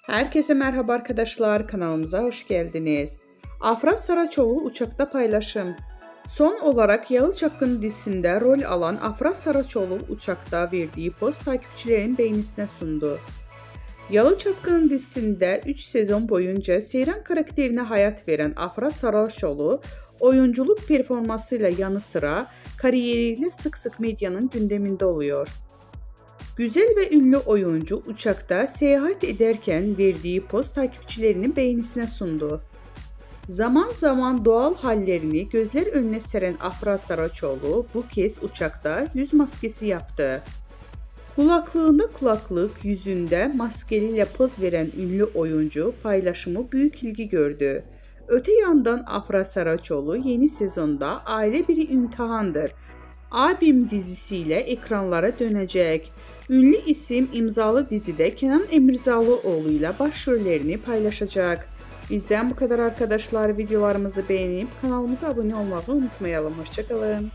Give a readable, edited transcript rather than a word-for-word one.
Herkese merhaba arkadaşlar, kanalımıza hoş geldiniz. Afra Saraçoğlu uçakta paylaşım. Son olarak Yalı Çapkını dizisinde rol alan Afra Saraçoğlu uçakta verdiği post takipçilerin beğenisine sundu. Yalı Çapkını dizisinde 3 sezon boyunca Seyran karakterine hayat veren Afra Saraçoğlu, oyunculuk performansıyla yanı sıra kariyeriyle sık sık medyanın gündeminde oluyor. Güzel ve ünlü oyuncu uçakta seyahat ederken verdiği poz takipçilerinin beğenisine sundu. Zaman zaman doğal hallerini gözler önüne seren Afra Saraçoğlu bu kez uçakta yüz maskesi yaptı. Kulaklığında kulaklık, yüzünde maskeliyle poz veren ünlü oyuncu paylaşımı büyük ilgi gördü. Öte yandan Afra Saraçoğlu yeni sezonda Aile Bir İmtihandır Abim dizisiyle ekranlara dönecek. Ünlü isim imzalı dizide Kenan Emirzalıoğlu ile başrollerini paylaşacak. Bizden bu kadar arkadaşlar. Videolarımızı beğenip kanalımıza abone olmayı unutmayalım. Hoşça kalın.